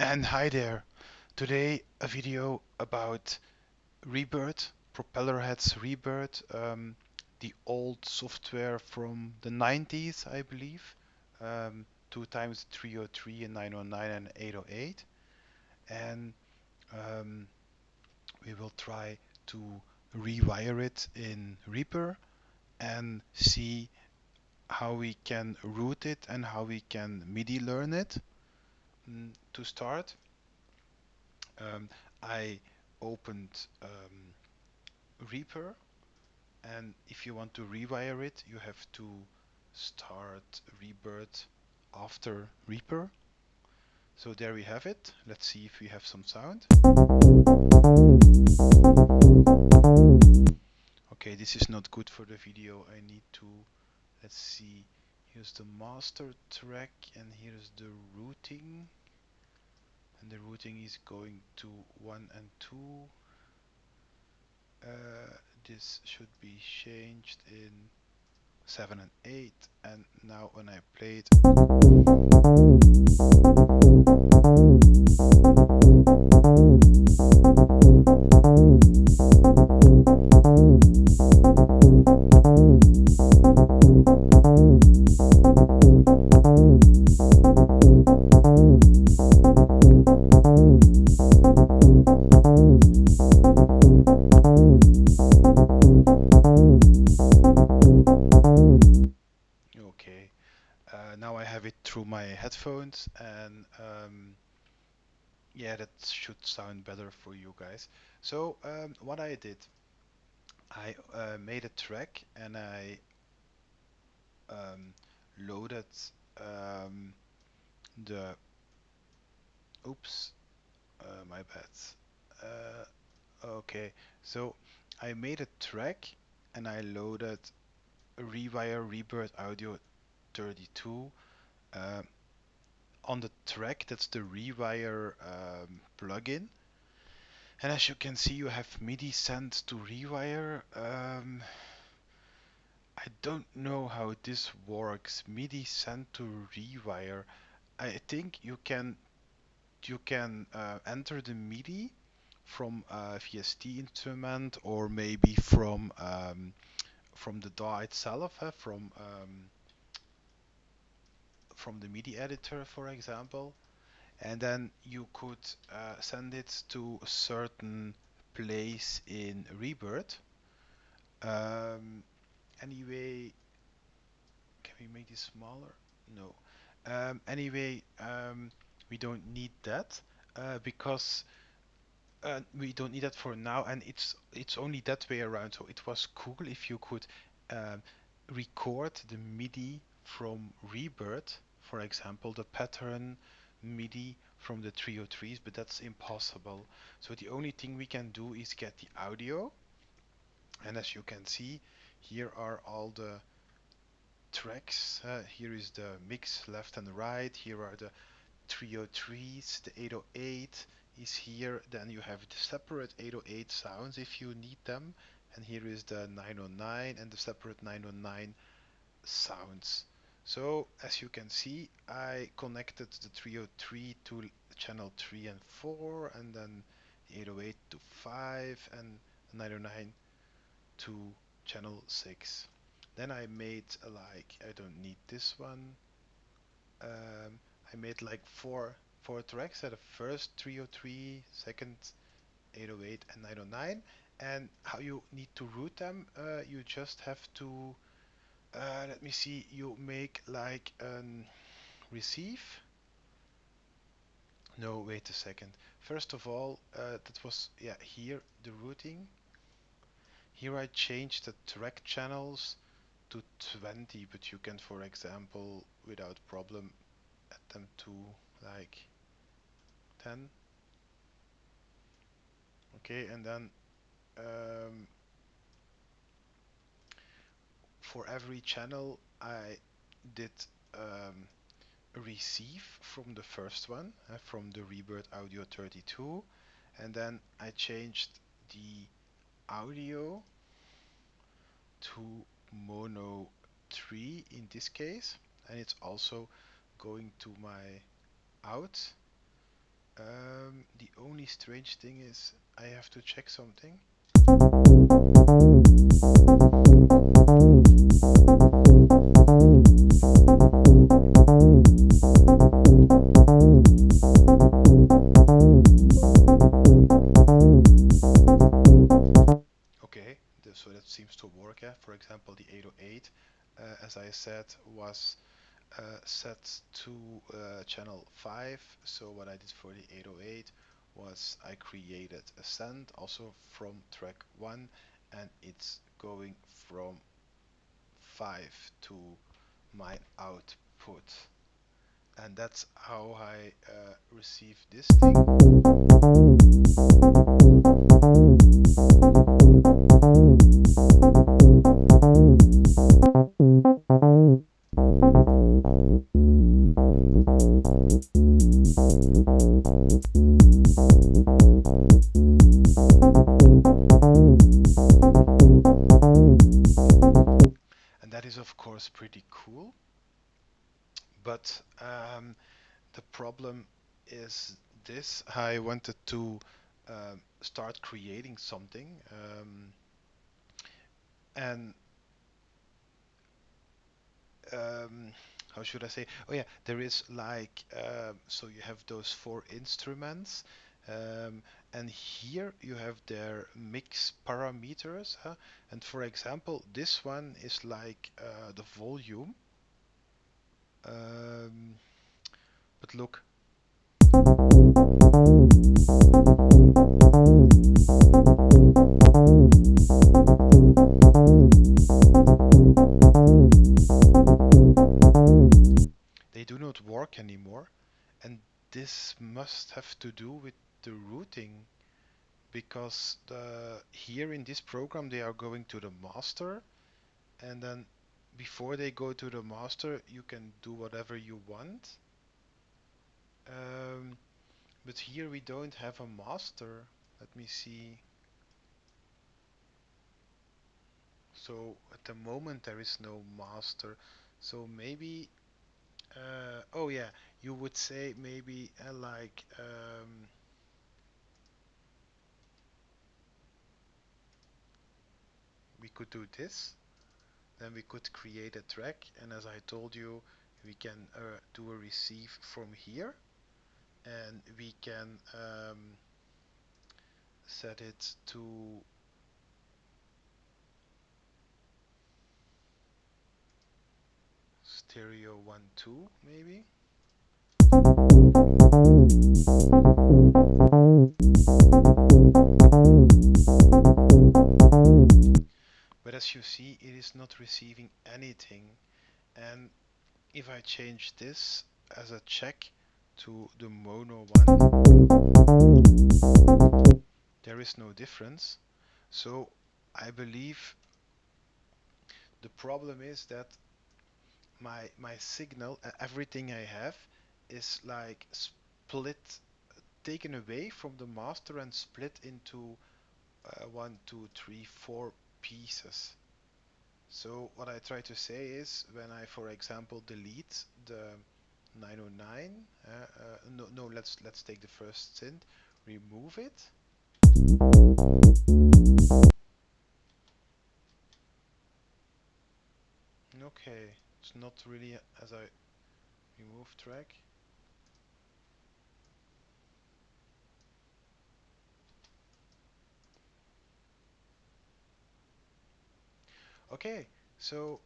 And hi there. Today a video about Rebirth, Propellerhead's Rebirth, the old software from the 90s, I believe. Two times 303 and 909 and 808. And um, we will try to rewire it in Reaper and see how we can root it and how we can MIDI learn it. To start, um, I opened Reaper, and if you want to rewire it, you have to start Rebirth after Reaper. So there we have it. Let's see if we have some sound. Okay, this is not good for the video. I need to, let's see, here's the master track and here's the routing. And the routing is going to 1 and 2. This should be changed in 7 and 8, and now when I play it, okay, now I have it through my headphones, and yeah, that should sound better for you guys. So what I did, I made a track and I um, loaded um, the, oops, my bad. Okay, so I made a track and I loaded Rewire Rebirth Audio 32 uh, on the track. That's the Rewire plugin. And as you can see, you have MIDI sent to Rewire. I don't know how this works. MIDI sent to Rewire. I think you can enter the MIDI from a VST instrument or maybe from the DAW itself, from the MIDI editor, for example, and then you could send it to a certain place in Rebirth. Um, anyway, can we make this smaller? No. Anyway, we don't need that because we don't need that for now, and it's only that way around. So it was cool if you could um, record the MIDI from Rebirth, for example, the pattern MIDI from the 303s, but that's impossible. So the only thing we can do is get the audio, and as you can see, here are all the tracks. Here is the mix left and right. Here are the 303s, the 808 is here. Then you have the separate 808 sounds if you need them. And here is the 909 and the separate 909 sounds. So as you can see, I connected the 303 to channel 3 and 4, and then the 808 to 5, and the 909 to channel 6. Then I made like, I don't need this one. I made like four tracks. The first 303, second 808, and 909. And how you need to route them? You just have to let me see. You make like an receive. No, wait a second. First of all, that was, yeah, here the routing. Here I changed the track channels to 20, but you can, for example, without problem, add them to like 10. Okay, and then um, for every channel I did um, a receive from the first one, from the Rebirth Audio 32, and then I changed the audio to mono 3 in this case, and it's also going to my out. The only strange thing is I have to check something. Okay, so that seems to work. Yeah? For example, the 808, as I said, was set to channel 5. So what I did for the 808 was I created a send also from track 1, and it's going from 5 to my output. And that's how I receive this thing. And that is of course pretty cool, but the problem is this. I wanted to start creating something, and um, how should I say? Oh yeah, there is like so you have those four instruments, um, and here you have their mix parameters. Huh? And for example, this one is like the volume. Um, but look, they do not work anymore, and this must have to do with the routing, because here in this program they are going to the master, and then before they go to the master you can do whatever you want, um, but here we don't have a master. Let me see. So at the moment there is no master, so maybe oh yeah, you would say maybe like we could do this. Then we could create a track, and as I told you, we can do a receive from here, and we can set it to stereo 1 2 maybe. But as you see, it is not receiving anything, and if I change this as a check to the mono one, there is no difference. So I believe the problem is that my signal, everything I have, is like split, taken away from the master and split into one, two, three, four pieces. So what I try to say is when I, for example, delete the 909, no, let's take the first synth, remove it. Okay, it's not really as I remove track. Okay, so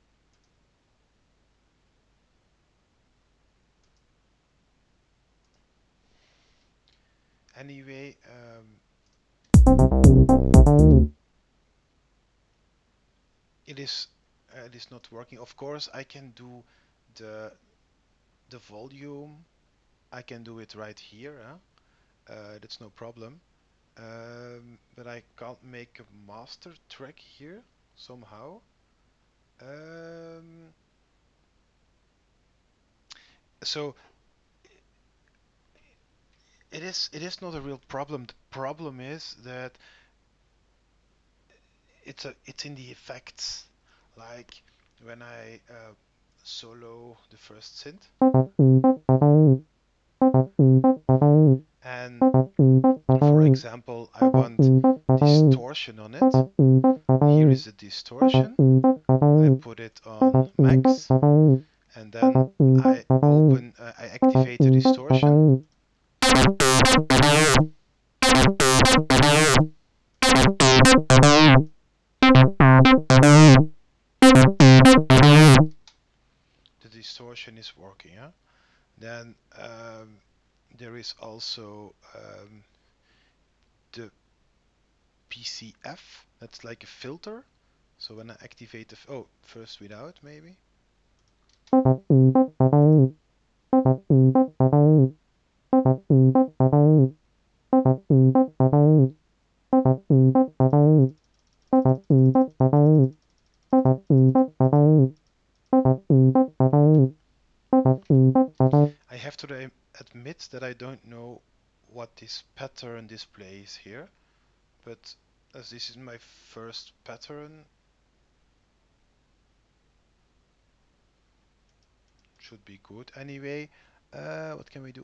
anyway, it is not working. Of course, I can do the the volume. I can do it right here. Huh? That's no problem. But I can't make a master track here somehow. Um, so it is not a real problem. The problem is that it's in the effects. Like when I solo the first synth, and when I activate the distortion, the distortion is working. Huh? Then there is also the PCF, that's like a filter. So when I activate the, oh, first without maybe. I have to admit that I don't know what this pattern displays here, but as this is my first pattern, should be good anyway. What can we do?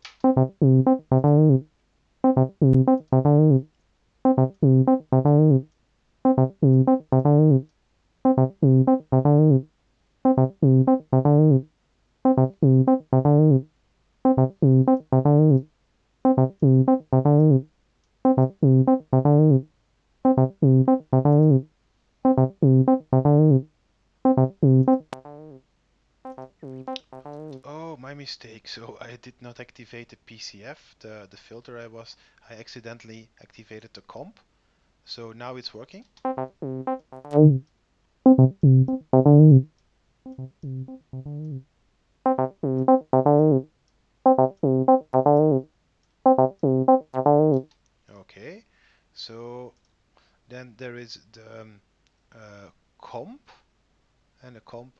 Oh, my mistake. So I did not activate the PCF, the filter I accidentally activated the comp. So now it's working. Okay, so then there is the comp and a comp.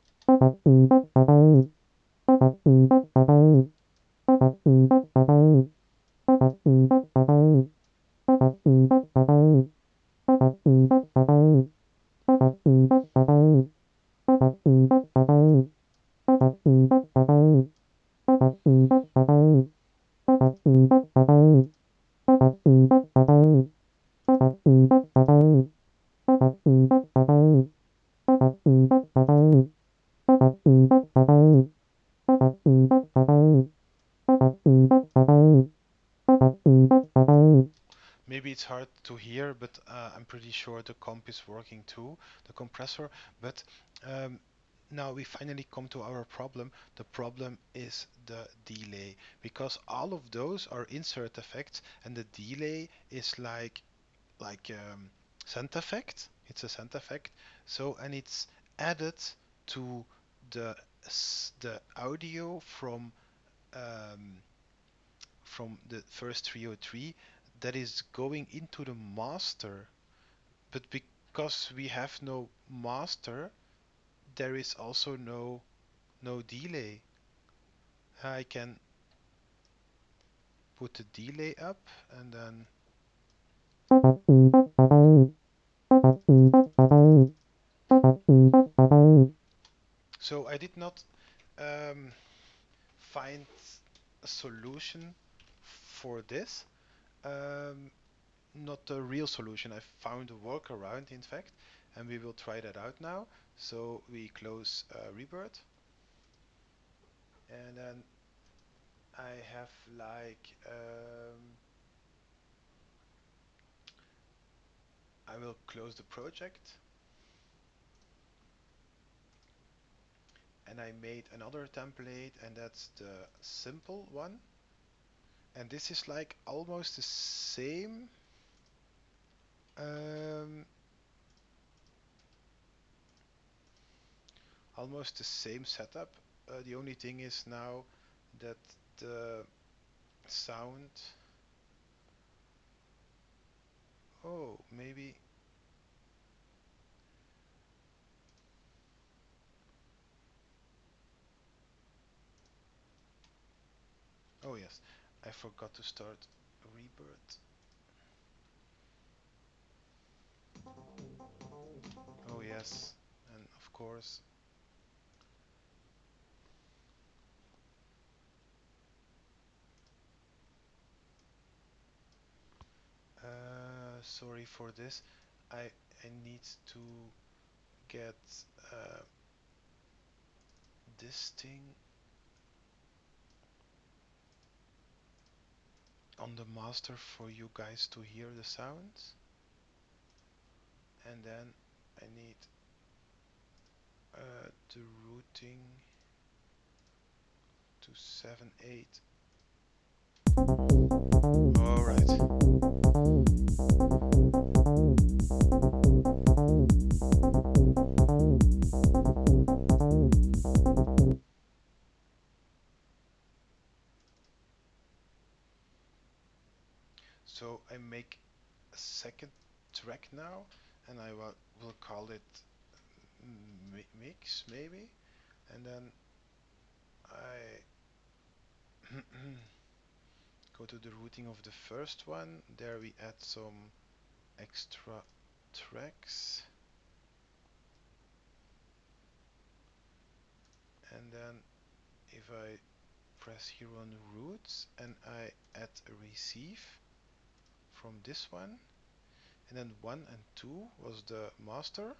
Maybe it's hard to hear, but I'm pretty sure the comp is working too, the compressor. But um, now we finally come to our problem. The problem is the delay, because all of those are insert effects, and the delay is like scent effect. It's a scent effect. So and it's added to the the audio um, from the first 303 that is going into the master, but because we have no master, there is also no delay. I can put the delay up and then so I did not um, find a solution for this. Um, Not a real solution. I found a workaround, in fact, and we will try that out now. So we close Rebirth, and then I have I will close the project, and I made another template, and that's the simple one. And this is like um, almost the same setup. The only thing is now that the sound. Oh, maybe. Oh yes, I forgot to start Rebirth. Oh yes, and of course. Sorry for this. I need to get uh, this thing. on the master for you guys to hear the sounds. And then I need the routing to 7, 8. Alright. So I make a second track now, and I will call it mix maybe, and then I go to the routing of the first one. There we add some extra tracks, and then if I press here on routes and I add a receive from this one, and then 1 and 2 was the master.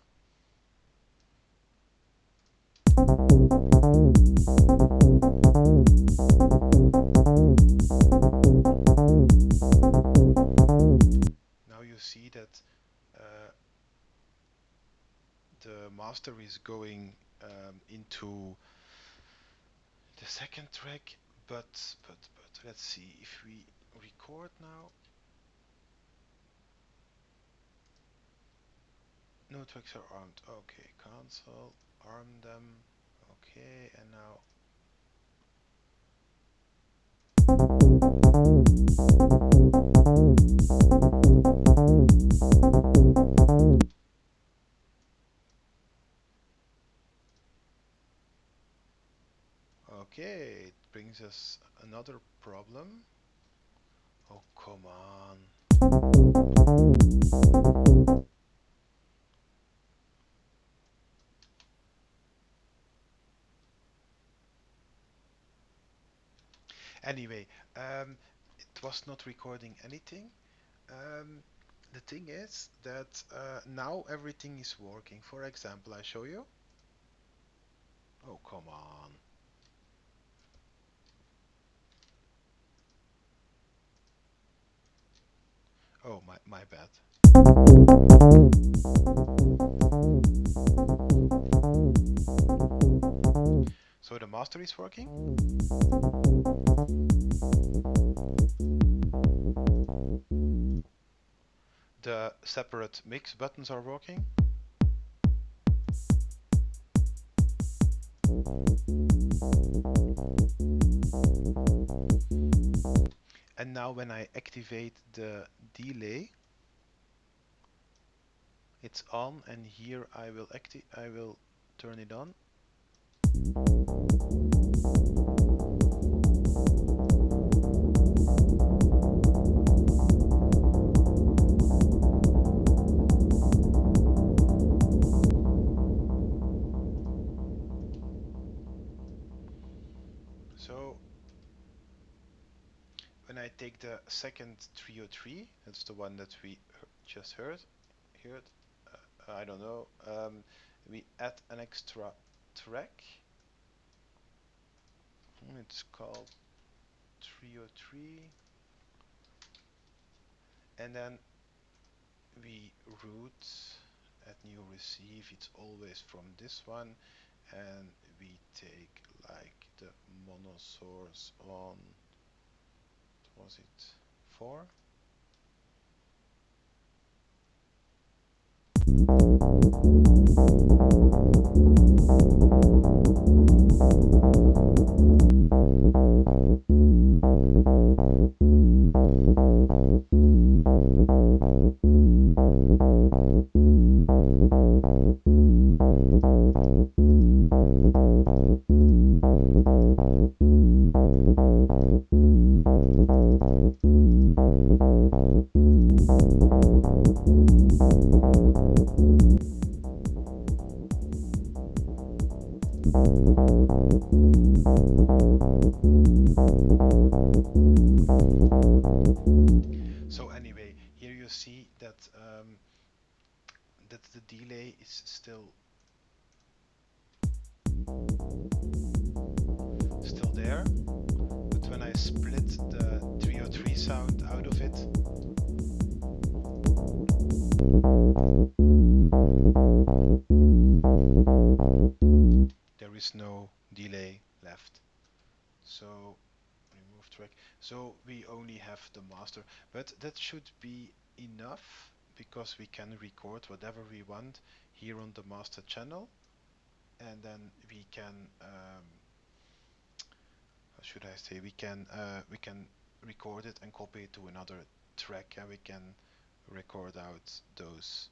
Now you see that the master is going into the second track, but let's see if we record now. No tracks are armed. Okay, cancel, arm them. Okay, and now okay, it brings us another problem. Oh, come on. Anyway, it was not recording anything. The thing is that now everything is working. For example, I show you. Oh, come on. Oh, my bad. So the master is working. The separate mix buttons are working. And now when I activate the delay, it's on, and here I will turn it on. So when I take the second 303, that's the one that we just heard, I don't know, we add an extra track. It's called 303, and then we route at new receive. It's always from this one, and we take like the mono source on, was it 4? So anyway, here you see that that the delay is still there, but when I split the 303 sound remove track. So we only have the master, but that should be enough because we can record whatever we want here on the master channel, and then we can, how should I say, we can record it and copy it to another track, and we can record out those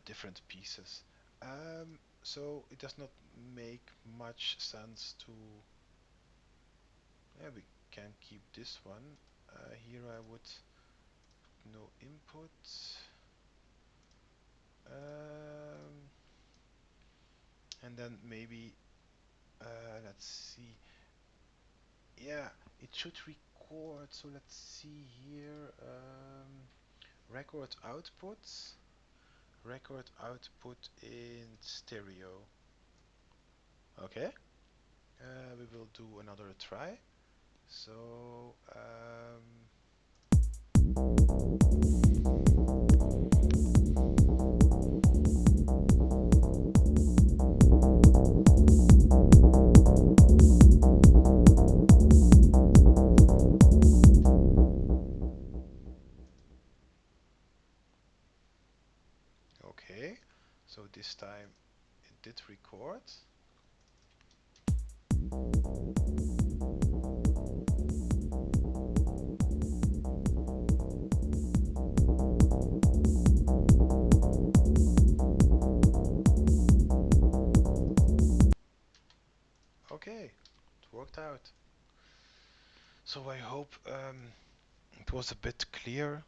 different pieces. So it does not make much sense to. Yeah, we can keep this one. Here I would no input. Um, and then maybe let's see. Yeah, it should record. So let's see here. Record outputs. Record output in stereo. Okay. We will do another try. So okay. So this time it did record. Okay, it worked out. So I hope it was a bit clear.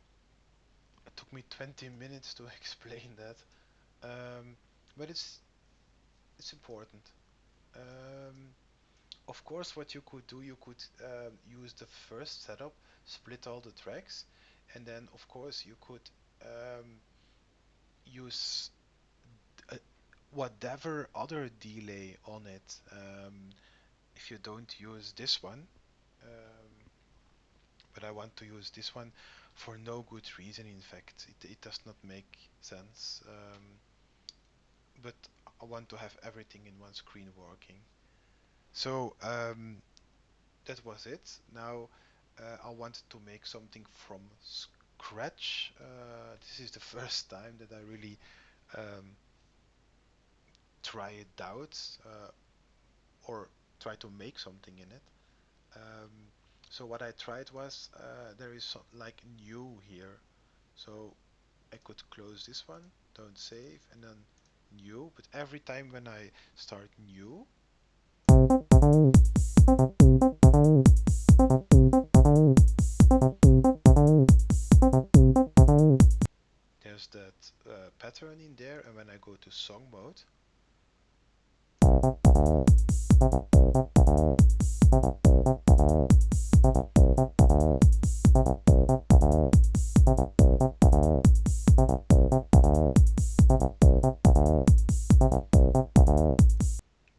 It took me 20 minutes to explain that, but it's important. Um, of course, what you could do, you could use the first setup, split all the tracks, and then of course you could use uh, whatever other delay on it. If you don't use this one, um, but I want to use this one for no good reason. In fact, it does not make sense. But I want to have everything in one screen working. So that was it. Now I want to make something from scratch. This is the first time that I really um, try it out or try to make something in it. Um, so what I tried was there is like new here. So I could close this one, don't save, and then new. But every time when I start new, there's that pattern in there, and when I go to song mode,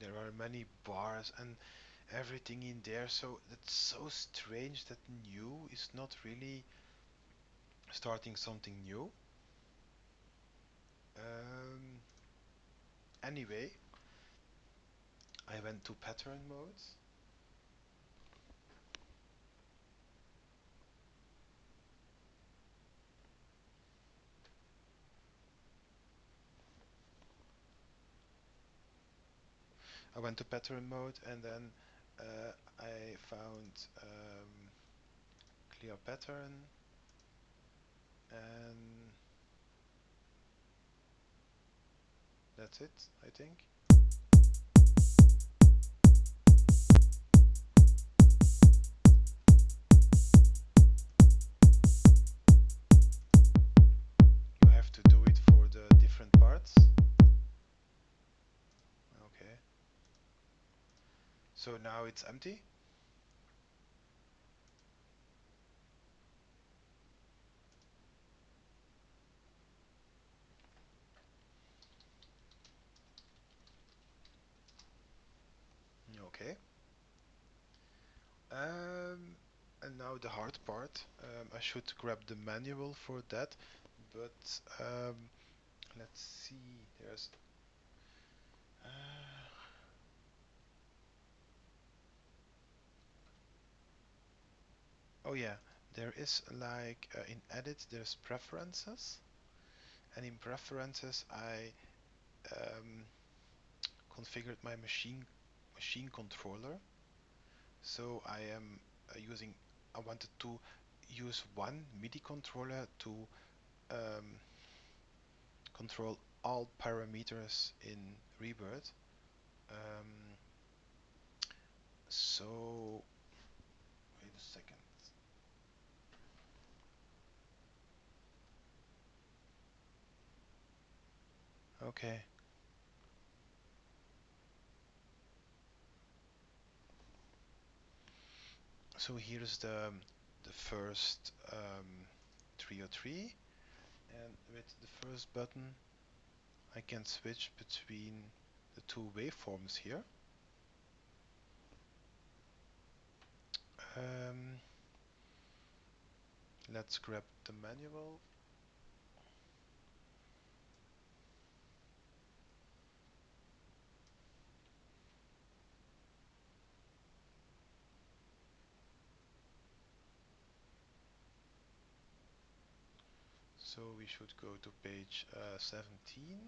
there are many bars and everything in there. So it's so strange that new is not really starting something new. Um, anyway, I went to pattern mode. I went to pattern mode, and then I found clear pattern, and that's it, I think. You have to do it for the different parts. Okay. So now it's empty. Okay. And now the hard part. I should grab the manual for that, but let's see. There's uh, Oh yeah, there is like in edit there's preferences, and in preferences I um, configured my machine controller. So I am using. I wanted to use one MIDI controller to um, control all parameters in Rebirth. Um, so wait a second. Okay. So here's the first 303, and with the first button I can switch between the two waveforms here. Um, let's grab the manual. So we should go to page 17.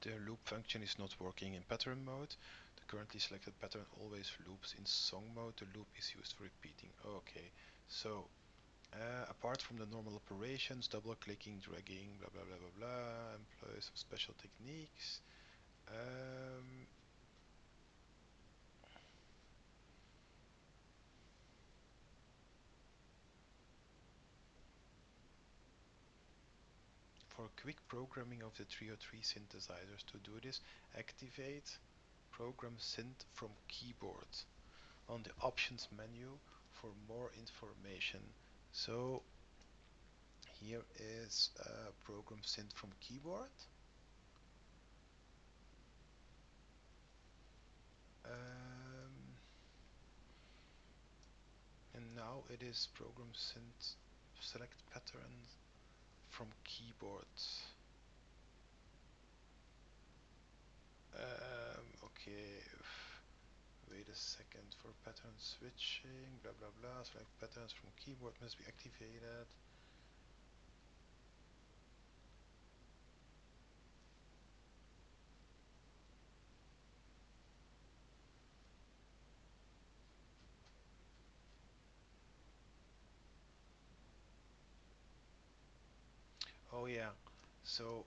The loop function is not working in pattern mode. The currently selected pattern always loops in song mode. The loop is used for repeating. Okay, so apart from the normal operations, double clicking, dragging, blah blah blah blah blah, employ some special techniques. Um, for quick programming of the 303 synthesizers, to do this, activate Program Synth from keyboard on the options menu for more information. So here is Program Synth from keyboard. Um, and now it is Program Synth select patterns from keyboard. Okay, wait a second, for pattern switching, blah blah blah, select patterns from keyboard must be activated. Oh yeah, so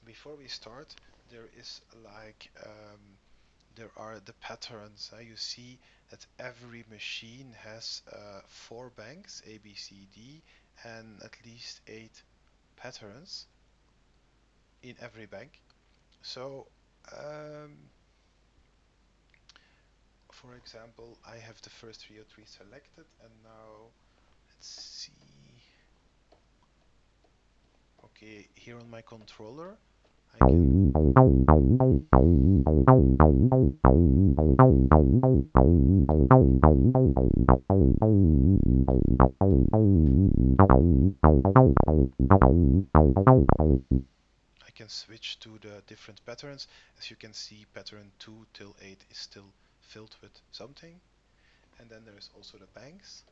before we start, there is like there are the patterns. You see that every machine has 4 banks, A, B, C, D, and at least 8 patterns in every bank. So, um, for example, I have the first 303 selected, and now let's see. Okay, here on my controller, I can I can switch to the different patterns. As you can see, pattern 2 till 8 is still filled with something. And then there is also the banks.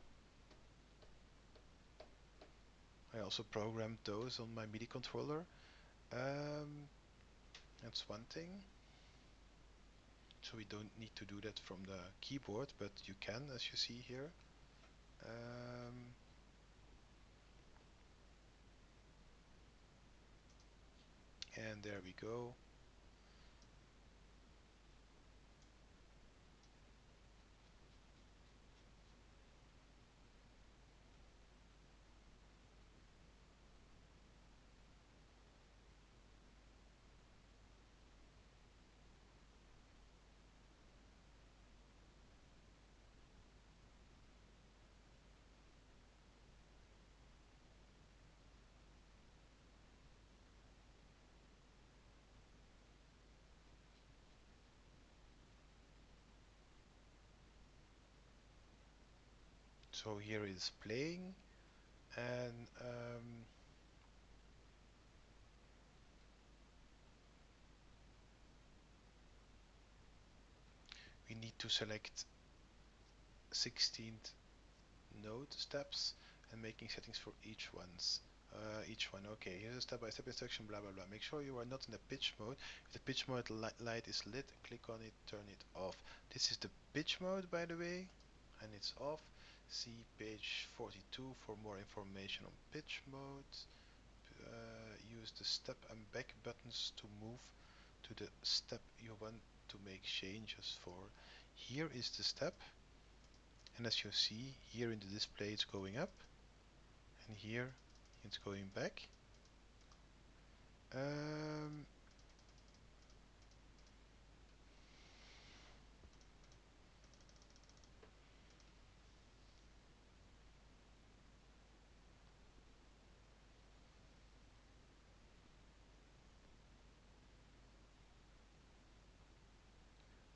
I also programmed those on my MIDI controller. Um, that's one thing. So we don't need to do that from the keyboard, but you can, as you see here. Um, and there we go. So here is playing, and we need to select 16th node steps and making settings for each one. Okay, here's a step-by-step instruction, blah blah blah. Make sure you are not in the pitch mode. If the pitch mode light is lit, click on it, turn it off. This is the pitch mode, by the way, and it's off. See page 42 for more information on pitch mode. Use the step and back buttons to move to the step you want to make changes for. Here is the step, and as you see here in the display it's going up, and here it's going back. Um,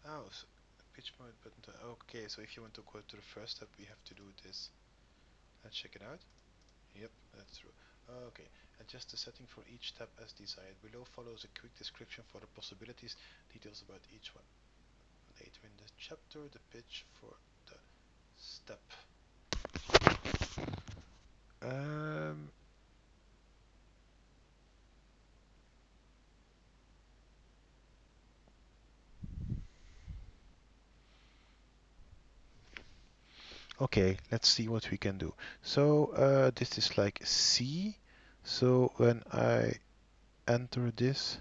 oh, so pitch mode button. Okay, so if you want to go to the first step, we have to do this. Let's check it out. Yep, that's true. Okay, adjust the setting for each step as desired. Below follows a quick description for the possibilities, details about each one. Later in the chapter, the pitch for the step. Um, okay, let's see what we can do. So this is like C. So when I enter this,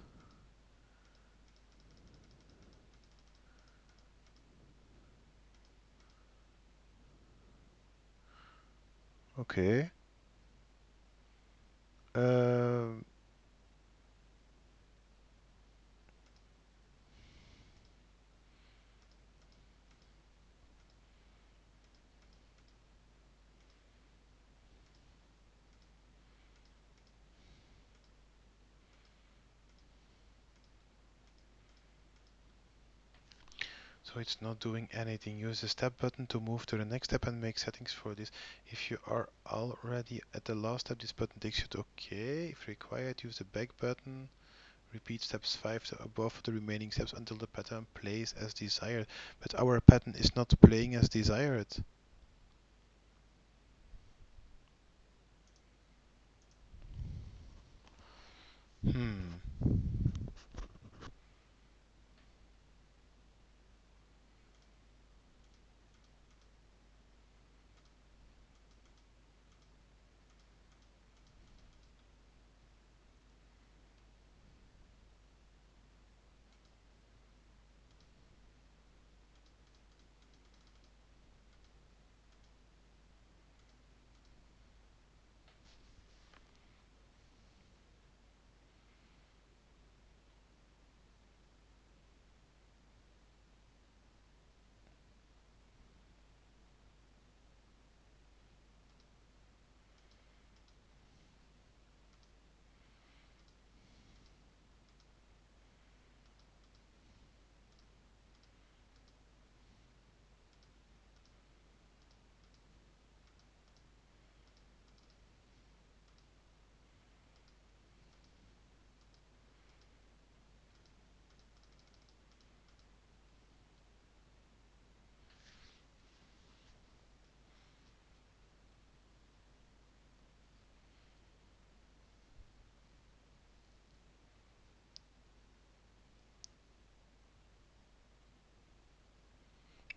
okay. Um, so it's not doing anything. Use the step button to move to the next step and make settings for this. If you are already at the last step, this button takes you to OK. If required, use the back button. Repeat steps 5 to above the remaining steps until the pattern plays as desired. But our pattern is not playing as desired. Hmm.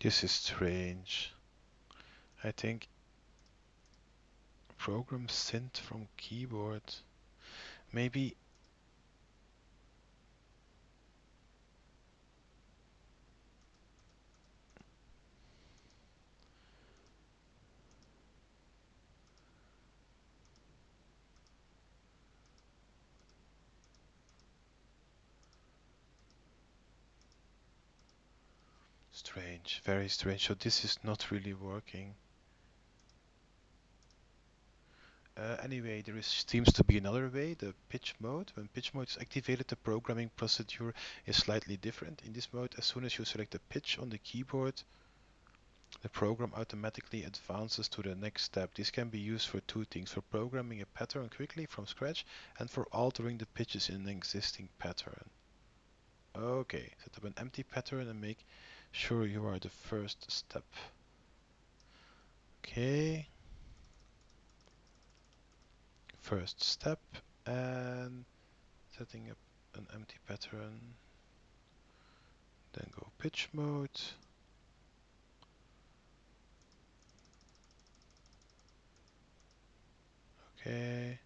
This is strange. I think program synth from keyboard. Maybe strange, very strange. So this is not really working. Anyway, there seems to be another way, the pitch mode. When pitch mode is activated, the programming procedure is slightly different. In this mode, as soon as you select the pitch on the keyboard, The program automatically advances to the next step. This can be used for two things: for programming a pattern quickly from scratch and for altering the pitches in an existing pattern. Okay, set up an empty pattern and make sure you are the first step. Okay. First step and setting up an empty pattern. Then go pitch mode. Okay.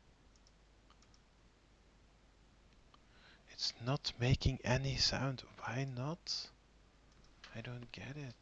It's not making any sound. Why not? I don't get it.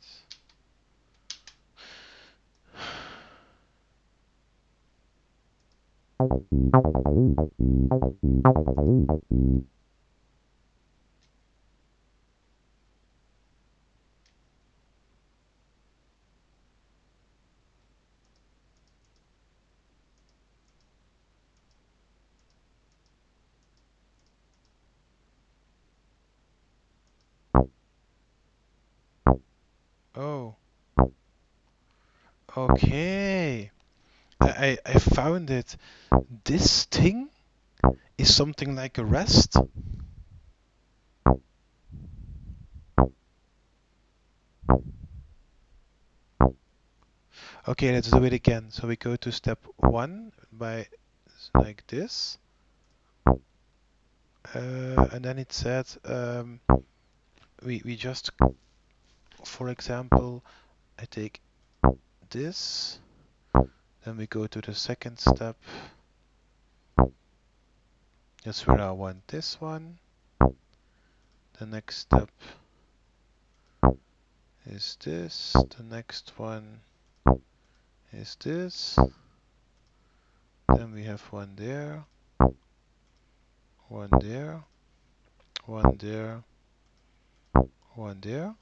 Oh, okay. I found it. This thing is something like a rest. Okay, let's do it again. So we go to step 1 by like this. And then it said we just, for example, I take this, then we go to the second step. That's where I want this one. The next step is this. The next one is this. Then we have one there, one there, one there, one there,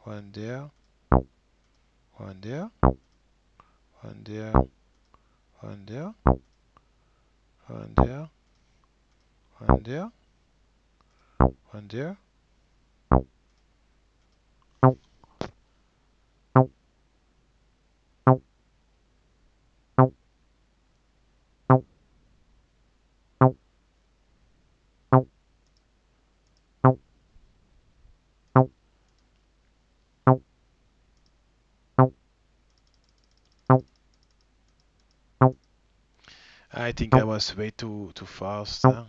one there, one there, one there, one there, one there, one there, one there. I think I was way too fast. Huh?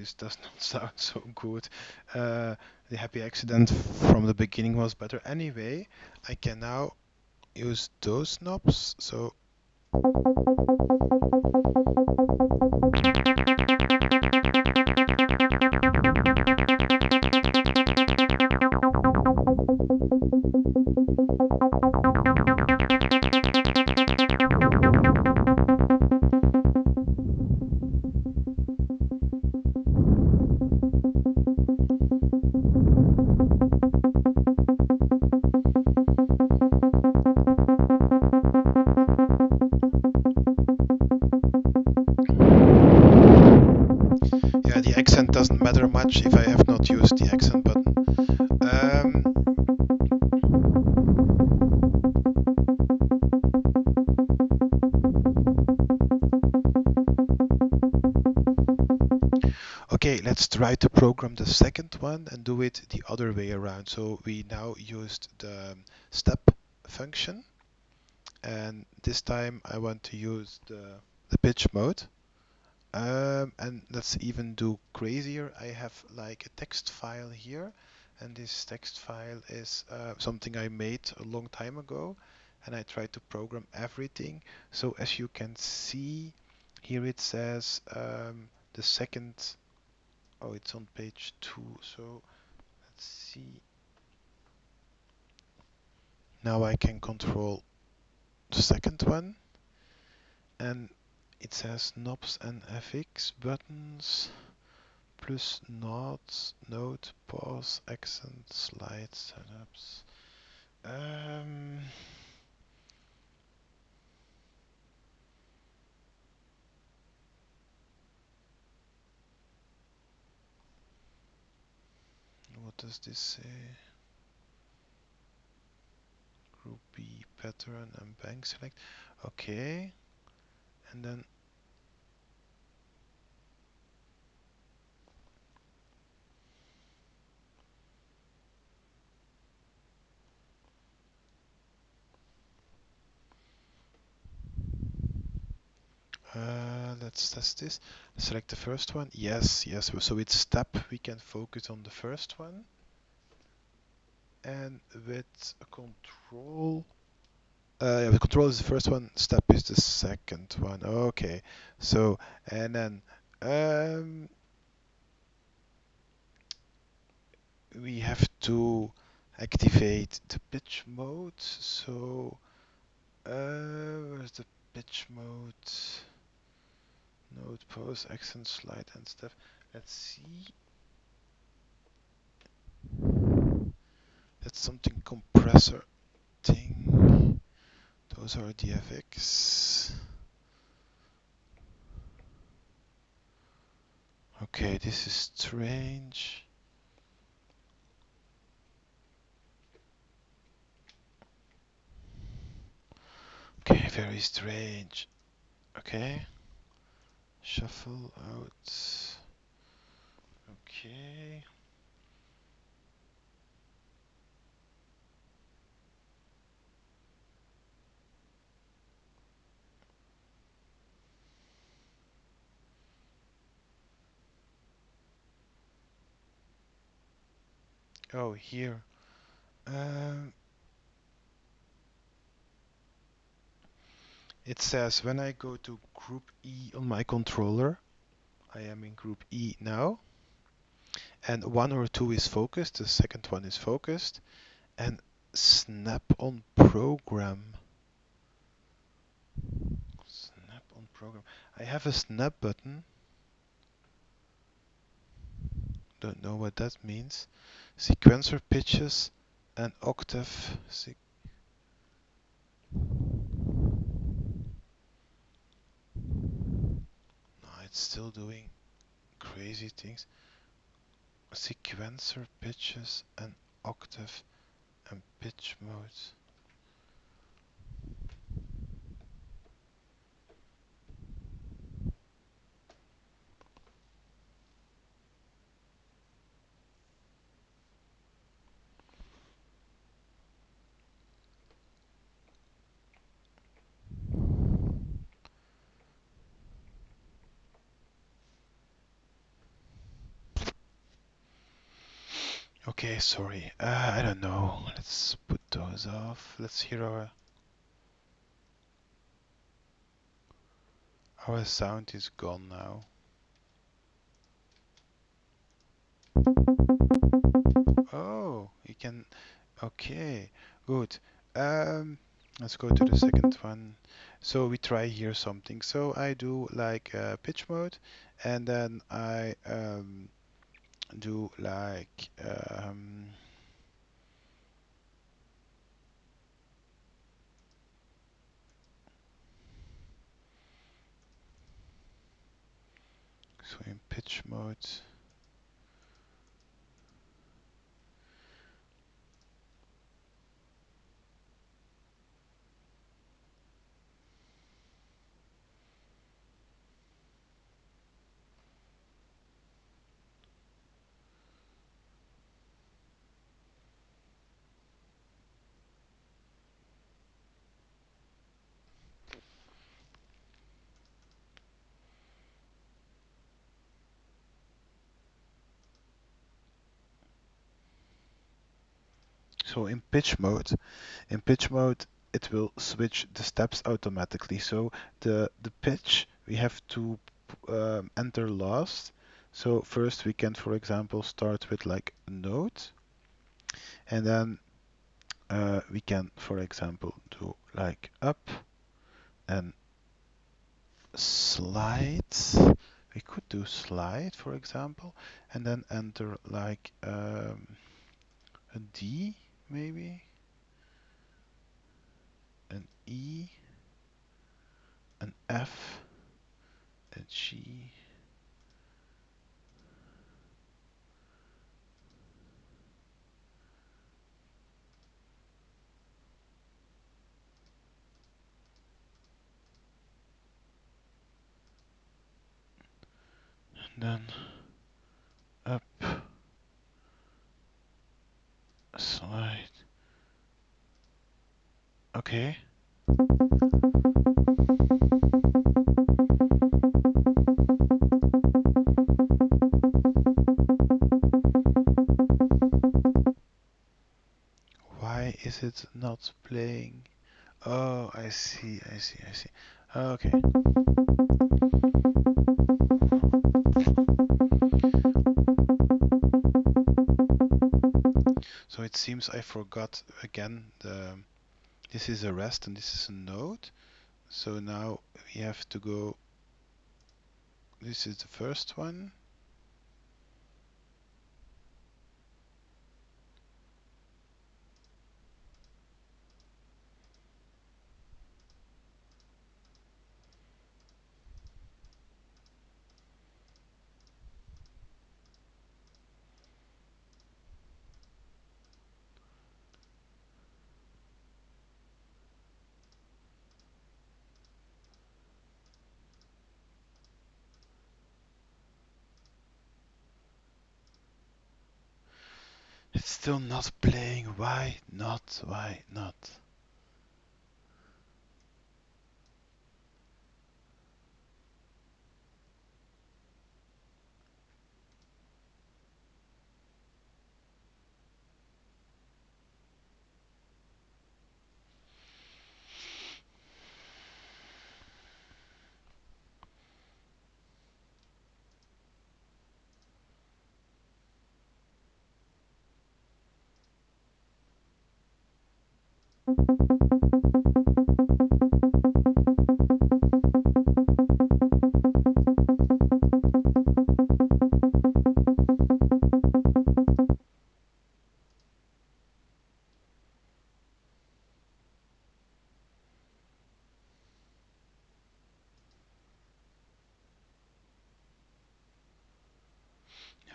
this does not sound so good. The happy accident from the beginning was better. Anyway, I can now use those knobs. So yeah, the accent doesn't matter much if I have not used the accent button. Okay, let's try to program the second one and do it the other way around. So we now used the step function, and this time I want to use the pitch mode. And let's even do crazier. I have like a text file here, and this text file is something I made a long time ago, and I tried to program everything. So as you can see, here it says the second. Oh, it's on page 2. So let's see. Now I can control the second one, and it says knobs and FX buttons. Plus notes, note, pause, accent, slide, setups. What does this say? Group B, pattern and bank select. Okay. And then let's test this. Select the first one. Yes, yes. So with step we can focus on the first one. And with control, yeah, with control is the first one, step is the second one. Okay. So and then we have to activate the pitch mode. So where's the pitch mode? Note, pause, accent, slide, and stuff. Let's see. That's something compressor thing. Those are the FX. Okay, this is strange. Okay, very strange. Okay. Shuffle out. Okay. Oh, here. It says when I go to group E on my controller, I am in group E now, and 1 or 2 is focused, the second one is focused, and snap on program. Snap on program. I have a snap button. Don't know what that means. Sequencer pitches and octave. No, it's still doing crazy things. Sequencer pitches and octave and pitch modes. Okay, sorry. I don't know. Let's put those off. Let's hear our sound is gone now. Oh, you can. Okay, good. Let's go to the second one. So we try here something. So I do like pitch mode, and then I do like so in pitch mode. So in pitch mode, it will switch the steps automatically. So the pitch we have to enter last. So first we can, for example, start with like a note, and then we can, for example, do like up and slide. We could do slide, for example, and then enter like a D, maybe, an E, an F, a G. Then up, slide. Okay. Why is it not playing? Oh, I see, I see, I see. Okay. So it seems I forgot again this is a rest and this is a note. So now we have to go. This is the first one. It's still not playing. Why not? Why not?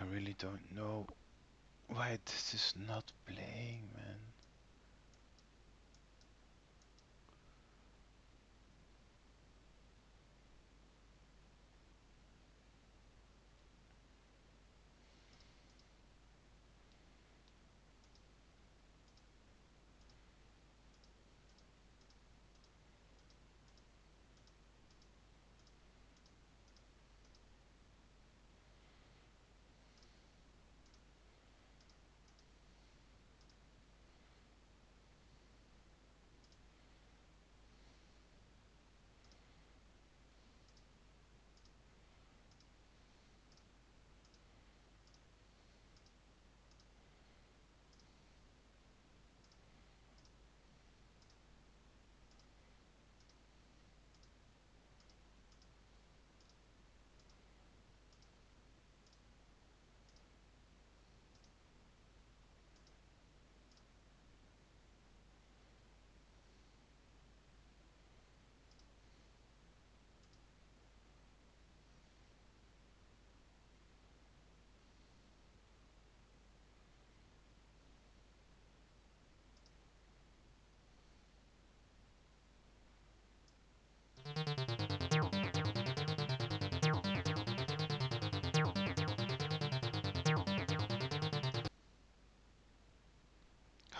I really don't know why this is not playing, man.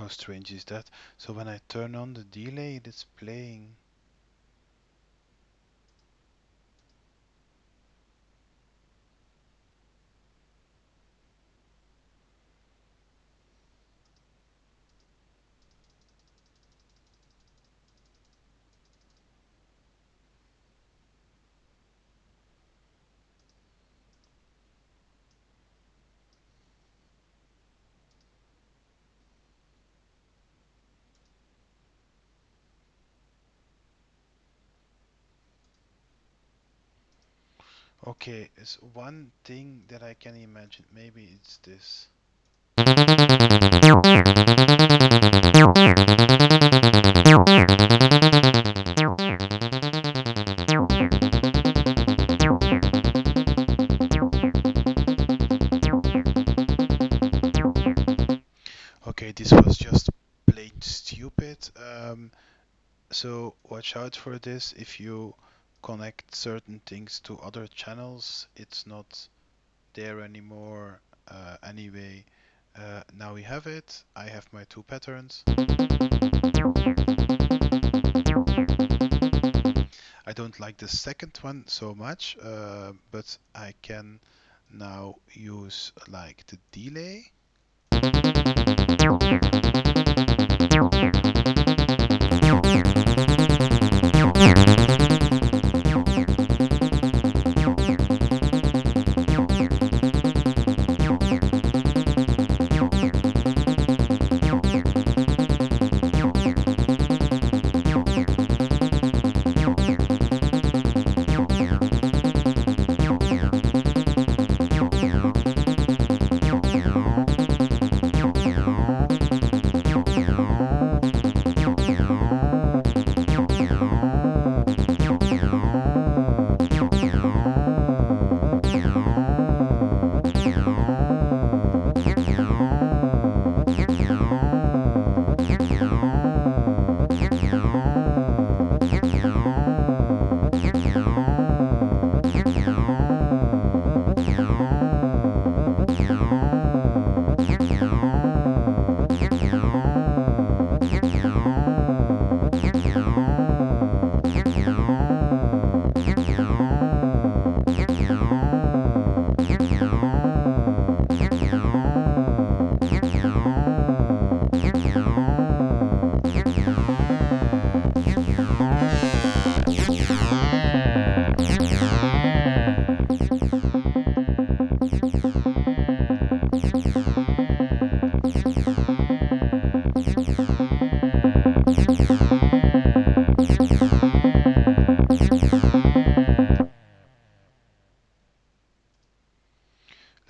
strange is that? So when I turn on the delay, it's playing. Okay, it's one thing that I can imagine. Maybe it's this. Okay, this was just plain stupid. So watch out for this. If you connect certain things to other channels, it's not there anymore. Anyway, now we have it. I have my two patterns. I don't like the second one so much, but I can now use like the delay.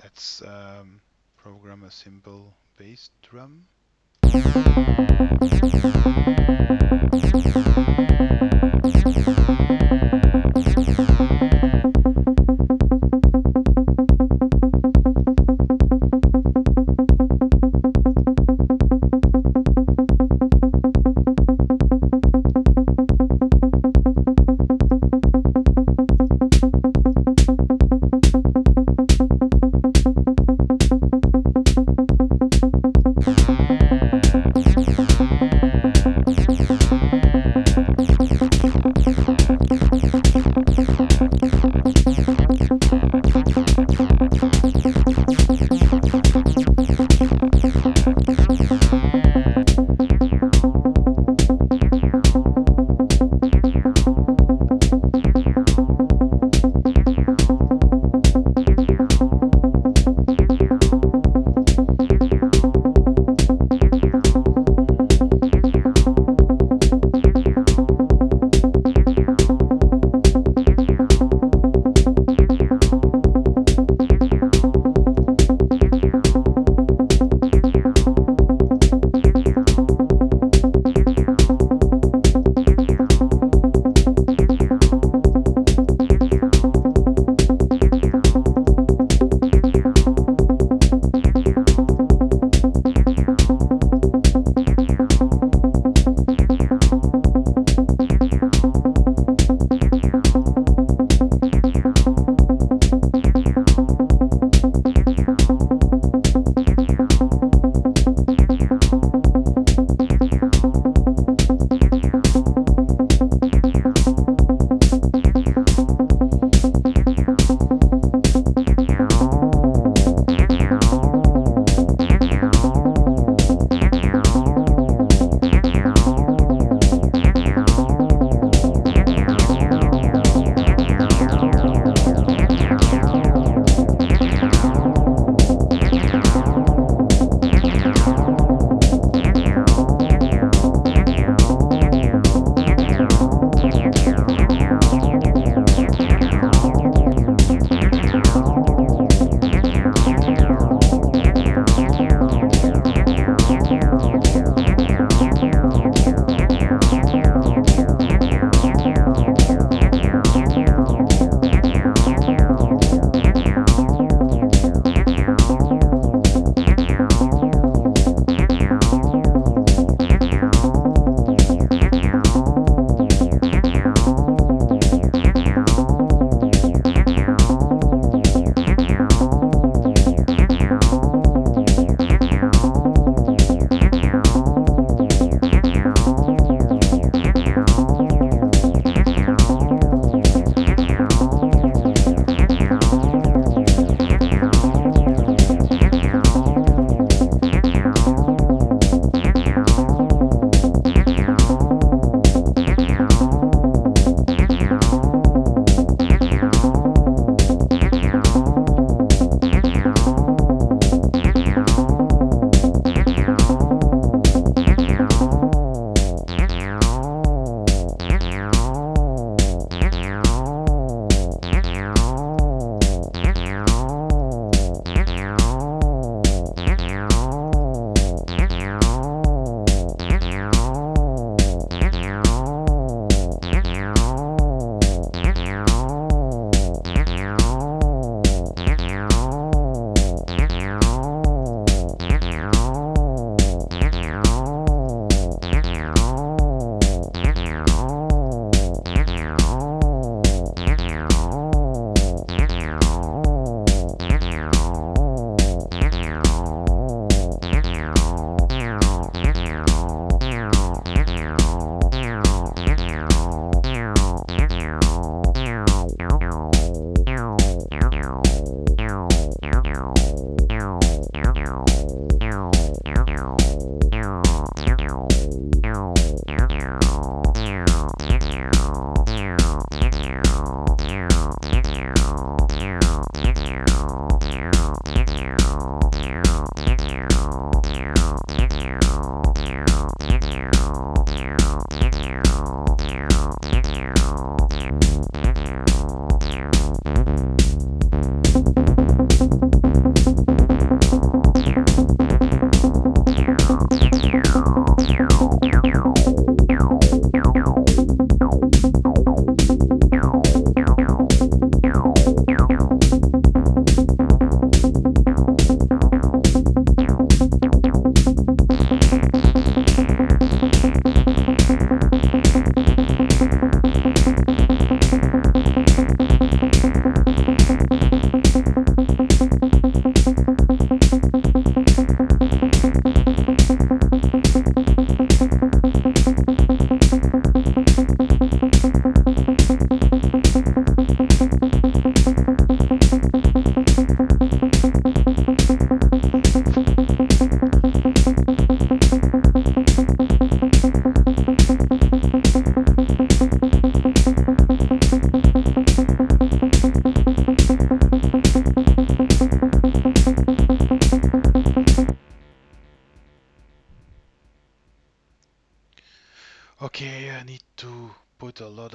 Let's program a simple bass drum.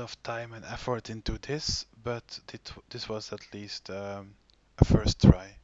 of time and effort into this, but this was at least a first try.